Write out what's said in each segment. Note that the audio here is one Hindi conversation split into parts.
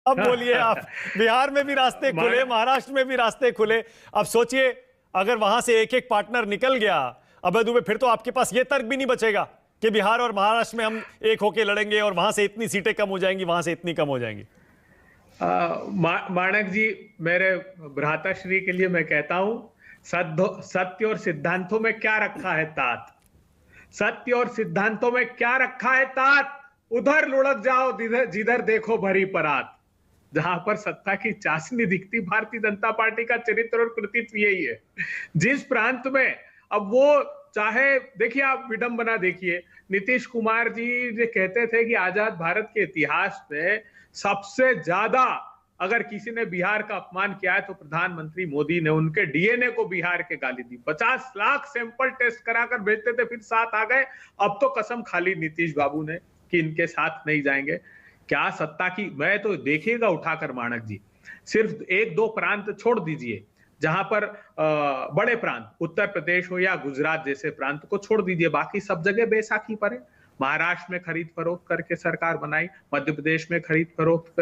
अब बोलिए आप, बिहार में भी रास्ते खुले, महाराष्ट्र में भी रास्ते खुले। अब सोचिए अगर वहां से एक एक पार्टनर निकल गया अभय दुबे, फिर तो आपके पास यह तर्क भी नहीं बचेगा कि बिहार और महाराष्ट्र में हम एक होके लड़ेंगे और वहां से इतनी सीटें कम हो जाएंगी, वहां से इतनी कम हो जाएंगी। माणक जी, मेरे भ्राताश्री के लिए मैं कहता हूं, सत्य और सिद्धांतों में क्या रखा है तात? सत्य और सिद्धांतों में क्या रखा है तात? उधर लुढ़क जाओ जिधर देखो भरी परात। जहां पर सत्ता की चाशनी दिखती, भारतीय जनता पार्टी का चरित्र और कृतित्व यही है। जिस प्रांत में अब वो चाहे, देखिए आप विडंबना देखिए, नीतीश कुमार जी जो कहते थे कि आजाद भारत के इतिहास में सबसे ज्यादा अगर किसी ने बिहार का अपमान किया है तो प्रधानमंत्री मोदी ने, उनके डीएनए को बिहार के गाली दी। 50 लाख सैंपल टेस्ट कराकर भेजते थे, फिर 7 आ गए। अब तो कसम खा ली नीतीश बाबू ने कि इनके साथ नहीं जाएंगे। क्या सत्ता की, मैं तो देखिएगा उठाकर माणक जी, सिर्फ 1-2 प्रांत छोड़ दीजिए, जहां पर बड़े प्रांत, उत्तर प्रदेश हो या गुजरात जैसे प्रांत को छोड़ दीजिए, बाकी सब जगह बैसाखी पर है। महाराष्ट्र में खरीद फरोख्त करके सरकार बनाई, मध्य प्रदेश में खरीद फरोख्त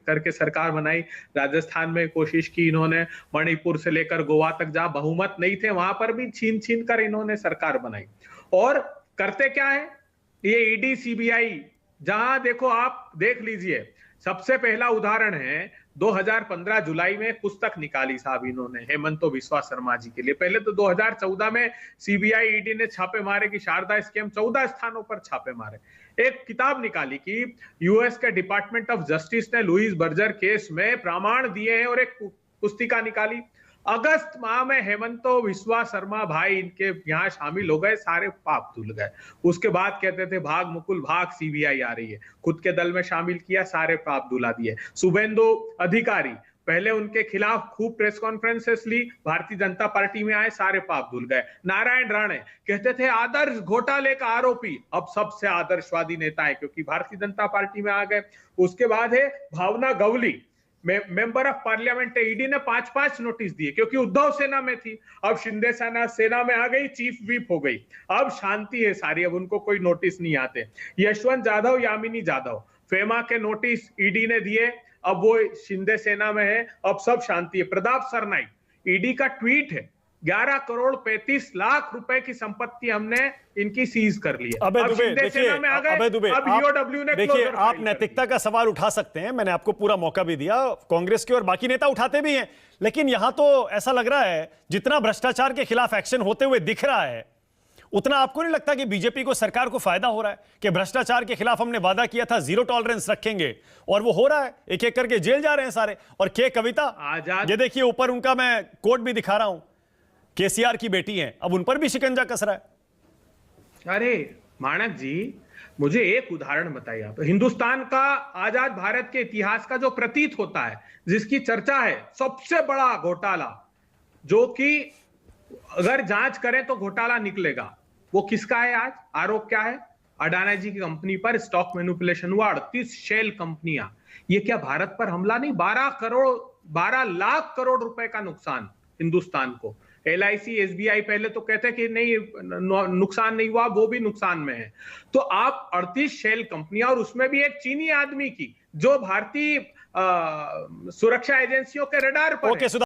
करके सरकार बनाई, राजस्थान में कोशिश की इन्होंने, मणिपुर से लेकर गोवा तक जहां बहुमत नहीं थे वहां पर भी छीन छीन कर इन्होंने सरकार बनाई। और करते क्या है ये ईडी सीबीआई, जहां देखो आप देख लीजिए, सबसे पहला उदाहरण है 2015 जुलाई में पुस्तक निकाली साहब इन्होंने हेमंतो बिस्वा शर्मा जी के लिए। पहले तो 2014 में सीबीआई ईडी ने छापे मारे कि शारदा स्कैम, 14 स्थानों पर छापे मारे। एक किताब निकाली कि यूएस के डिपार्टमेंट ऑफ जस्टिस ने लुइस बर्जर केस में प्रमाण दिए हैं, और एक पुस्तिका निकाली। अगस्त माह में हेमंतो बिस्वा शर्मा भाई इनके यहाँ शामिल हो गए, सारे पाप धुल गए। उसके बाद कहते थे भाग मुकुल भाग, सीबीआई आ रही है, खुद के दल में शामिल किया, सारे पाप धुला दिए। शुभेंदु अधिकारी, पहले उनके खिलाफ खूब प्रेस कॉन्फ्रेंसेस ली, भारतीय जनता पार्टी में आए, सारे पाप धुल गए। नारायण राणे कहते थे आदर्श घोटाले का आरोपी, अब सबसे आदर्शवादी नेता है क्योंकि भारतीय जनता पार्टी में आ गए। उसके बाद है Bhavna Gawali, member of parliament, ED ने 5-5 नोटिस दिए क्योंकि उद्धव सेना में थी, अब शिंदे सेना में आ गई, चीफ व्हिप हो गई, अब शांति है सारी, अब उनको कोई नोटिस नहीं आते। यशवंत जाधव, यामिनी जाधव, फेमा के नोटिस ईडी ने दिए, अब वो शिंदे सेना में है, अब सब शांति है। प्रताप सरनाइक, ईडी का ट्वीट है 11 करोड़ 35 लाख रुपए की संपत्ति हमने इनकी सीज कर ली है। अभय दुबे, देखिए अभय दुबे, देखिए आप नैतिकता का सवाल उठा सकते हैं, मैंने आपको पूरा मौका भी दिया, कांग्रेस के और बाकी नेता उठाते भी हैं, लेकिन यहां तो ऐसा लग रहा है जितना भ्रष्टाचार के खिलाफ एक्शन होते हुए दिख रहा है, उतना आपको नहीं लगता कि बीजेपी को, सरकार को फायदा हो रहा है कि भ्रष्टाचार के खिलाफ हमने वादा किया था जीरो टॉलरेंस रखेंगे, और वो हो रहा है, एक एक करके जेल जा रहे हैं सारे। और के कविता, ये देखिए ऊपर उनका मैं कोट भी दिखा रहा हूं, केसीआर की बेटी हैं, अब उन पर भी शिकंजा कस रहा है। अरे माणक जी, मुझे एक उदाहरण बताइए आप, हिंदुस्तान का, आजाद भारत के इतिहास का जो प्रतीत होता है, जिसकी चर्चा है, सबसे बड़ा घोटाला, जो कि अगर जांच करें तो घोटाला निकलेगा, वो किसका है आज? आरोप क्या है? अडानी जी की कंपनी पर स्टॉक मैनिपुलेशन हुआ, 38 शेल कंपनियां। ये क्या भारत पर हमला नहीं? 12 लाख करोड़ रुपए का नुकसान हिंदुस्तान को। LIC, SBI पहले तो कहते कि नहीं नुकसान नहीं हुआ, वो भी नुकसान में है। तो आप 38 शेल कंपनियां, और उसमें भी एक चीनी आदमी की, जो भारतीय सुरक्षा एजेंसियों के रडार पर है।